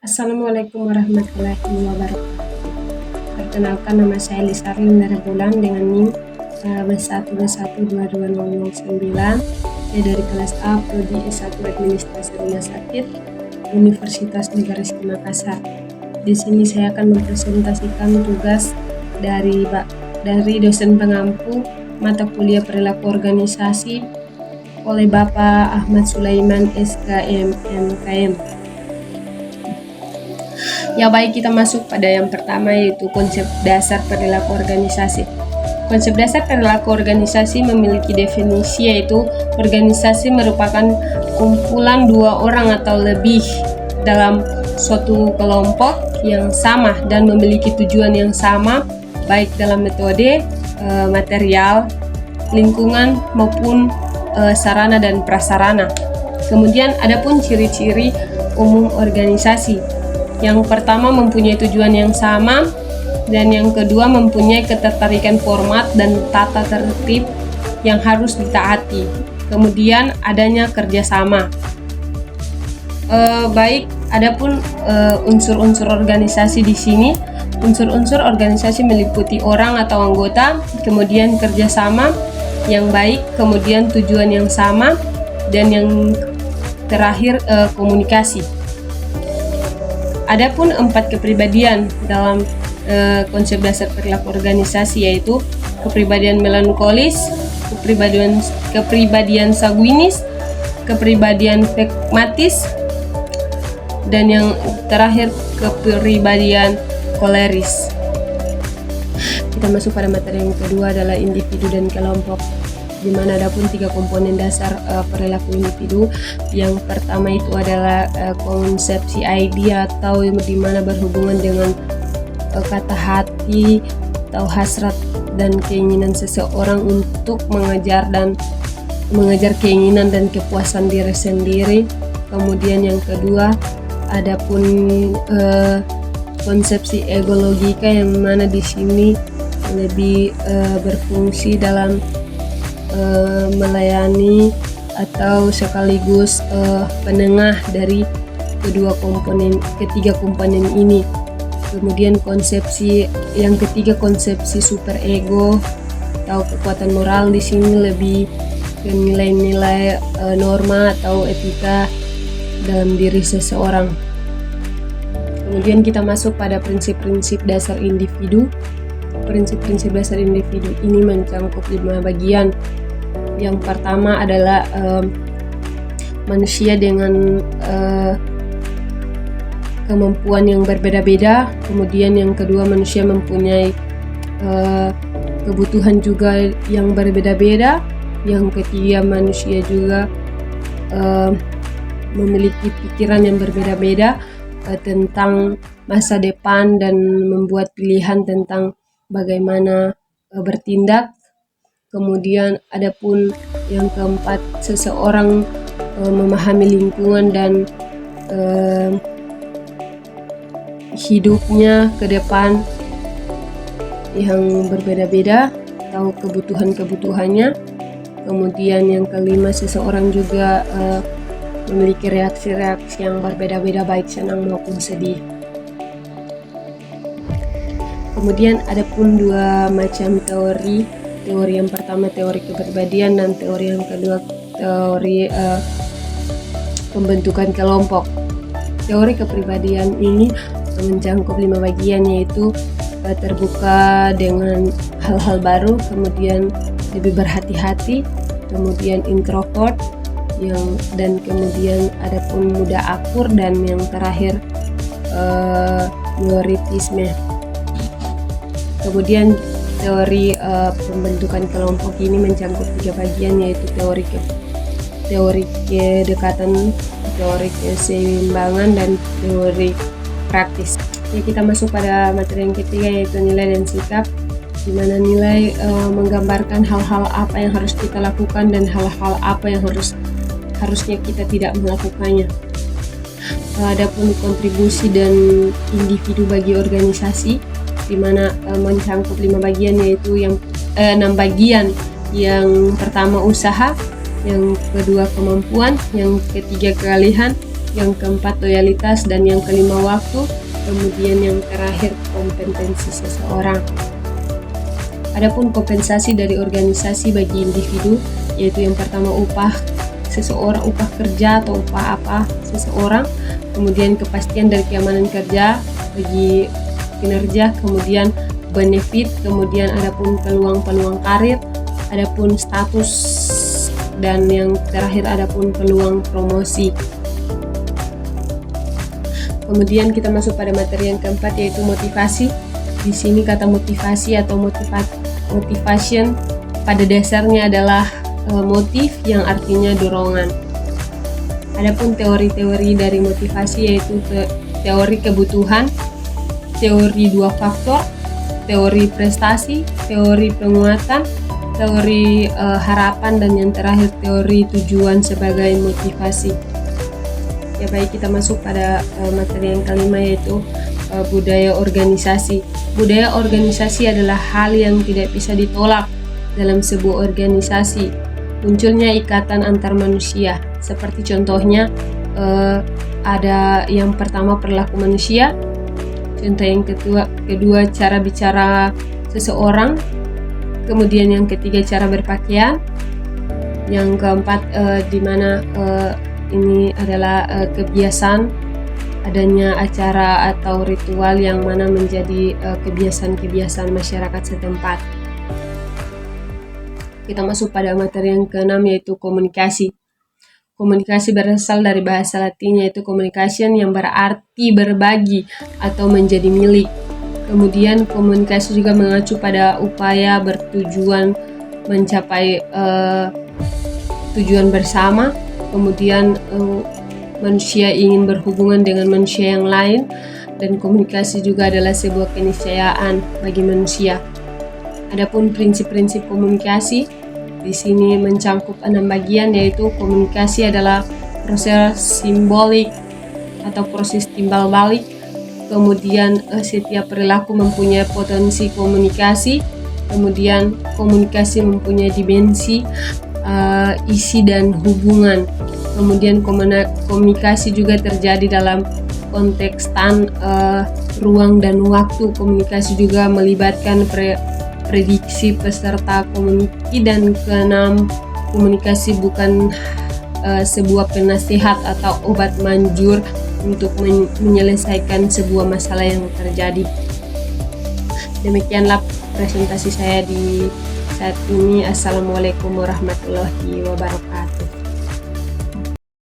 Assalamualaikum warahmatullahi wabarakatuh. Perkenalkan, nama saya Lisarli Bulan dengan NIM 1212209. Saya dari kelas A, Prodi S1 Administrasi Rumah Sakit, Universitas Negara Makassar. Di sini saya akan mempresentasikan tugas dari dosen pengampu mata kuliah perilaku organisasi oleh Bapak Ahmad Sulaiman SKM MKM. Ya baik, kita masuk pada yang pertama, yaitu konsep dasar perilaku organisasi. Konsep dasar perilaku organisasi memiliki definisi, yaitu organisasi merupakan kumpulan dua orang atau lebih dalam suatu kelompok yang sama dan memiliki tujuan yang sama, baik dalam metode, material, lingkungan maupun sarana dan prasarana. Kemudian adapun ciri-ciri umum organisasi. Yang pertama, mempunyai tujuan yang sama, dan yang kedua, mempunyai ketertarikan format dan tata tertib yang harus ditaati. Kemudian adanya kerjasama. Baik, adapun unsur-unsur organisasi di sini, unsur-unsur organisasi meliputi orang atau anggota, kemudian kerjasama yang baik, kemudian tujuan yang sama, dan yang terakhir komunikasi. Adapun 4 kepribadian dalam konsep dasar perilaku organisasi, yaitu kepribadian melankolis, kepribadian sanguinis, kepribadian flegmatis, dan yang terakhir kepribadian koleris. Kita masuk pada materi yang kedua, adalah individu dan kelompok, di mana ada pun 3 komponen dasar perilaku individu. Yang pertama itu adalah konsepsi ID, atau di mana berhubungan dengan kata hati atau hasrat dan keinginan seseorang untuk mengejar keinginan dan kepuasan diri sendiri. Kemudian yang kedua, ada pun konsepsi ego logika, yang mana di sini lebih berfungsi dalam melayani atau sekaligus penengah dari ketiga komponen ini. Kemudian konsepsi yang ketiga, konsepsi super ego atau kekuatan moral, di sini lebih ke nilai-nilai norma atau etika dalam diri seseorang. Kemudian kita masuk pada prinsip-prinsip dasar individu. Prinsip-prinsip dasar individu ini mencakup 5 bagian. Yang pertama adalah manusia dengan kemampuan yang berbeda-beda. Kemudian yang kedua, manusia mempunyai kebutuhan juga yang berbeda-beda. Yang ketiga, manusia juga memiliki pikiran yang berbeda-beda tentang masa depan dan membuat pilihan tentang bagaimana bertindak. Kemudian adapun yang keempat, seseorang memahami lingkungan dan hidupnya ke depan yang berbeda-beda atau kebutuhan-kebutuhannya. Kemudian yang kelima, seseorang juga memiliki reaksi-reaksi yang berbeda-beda, baik senang maupun sedih. Kemudian ada pun 2 macam teori. Teori yang pertama, teori kepribadian, dan teori yang kedua, teori pembentukan kelompok. Teori kepribadian ini mencakup 5 bagian, yaitu terbuka dengan hal-hal baru, kemudian lebih berhati-hati, kemudian introvert, dan kemudian ada pun mudah akur, dan yang terakhir neurotisme. Kemudian teori pembentukan kelompok ini mencakup 3 bagian, yaitu teori kedekatan, teori keseimbangan, dan teori praktis. Ya, kita masuk pada materi yang ketiga, yaitu nilai dan sikap, di mana nilai menggambarkan hal-hal apa yang harus kita lakukan dan hal-hal apa yang harusnya kita tidak melakukannya. Adapun kontribusi dan individu bagi organisasi, di mana mencakup 5 bagian, yaitu 6 bagian. Yang pertama usaha, yang kedua kemampuan, yang ketiga keahlian, yang keempat loyalitas, dan yang kelima waktu, kemudian yang terakhir kompetensi seseorang. Adapun kompensasi dari organisasi bagi individu, yaitu yang pertama upah seseorang, upah kerja atau upah apa seseorang, kemudian kepastian dari keamanan kerja bagi kinerja, kemudian benefit, kemudian adapun peluang-peluang karir, adapun status, dan yang terakhir adapun peluang promosi. Kemudian kita masuk pada materi yang keempat, yaitu motivasi. Di sini kata motivasi atau motivation pada dasarnya adalah motif yang artinya dorongan. Adapun teori-teori dari motivasi yaitu teori kebutuhan, teori dua faktor, teori prestasi, teori penguatan, teori harapan, dan yang terakhir teori tujuan sebagai motivasi. Ya baik, kita masuk pada materi yang kelima, yaitu budaya organisasi. Budaya organisasi adalah hal yang tidak bisa ditolak dalam sebuah organisasi. Munculnya ikatan antar manusia, seperti contohnya ada yang pertama perilaku manusia, contoh yang kedua cara bicara seseorang, kemudian yang ketiga cara berpakaian, yang keempat di mana ini adalah kebiasaan adanya acara atau ritual yang mana menjadi kebiasaan-kebiasaan masyarakat setempat. Kita masuk pada materi yang keenam, yaitu komunikasi. Komunikasi berasal dari bahasa Latin, yaitu communication, yang berarti berbagi atau menjadi milik. Kemudian komunikasi juga mengacu pada upaya bertujuan mencapai tujuan bersama. Kemudian manusia ingin berhubungan dengan manusia yang lain, dan komunikasi juga adalah sebuah keniscayaan bagi manusia. Adapun prinsip-prinsip komunikasi di sini mencangkup 6 bagian, yaitu komunikasi adalah proses simbolik atau proses timbal balik. Kemudian setiap perilaku mempunyai potensi komunikasi. Kemudian komunikasi mempunyai dimensi, isi, dan hubungan. Kemudian komunikasi juga terjadi dalam konteks ruang dan waktu. Komunikasi juga melibatkan prediksi peserta komunikasi. Dan keenam, komunikasi bukan sebuah penasihat atau obat manjur untuk menyelesaikan sebuah masalah yang terjadi. Demikianlah presentasi saya di saat ini. Assalamualaikum warahmatullahi wabarakatuh.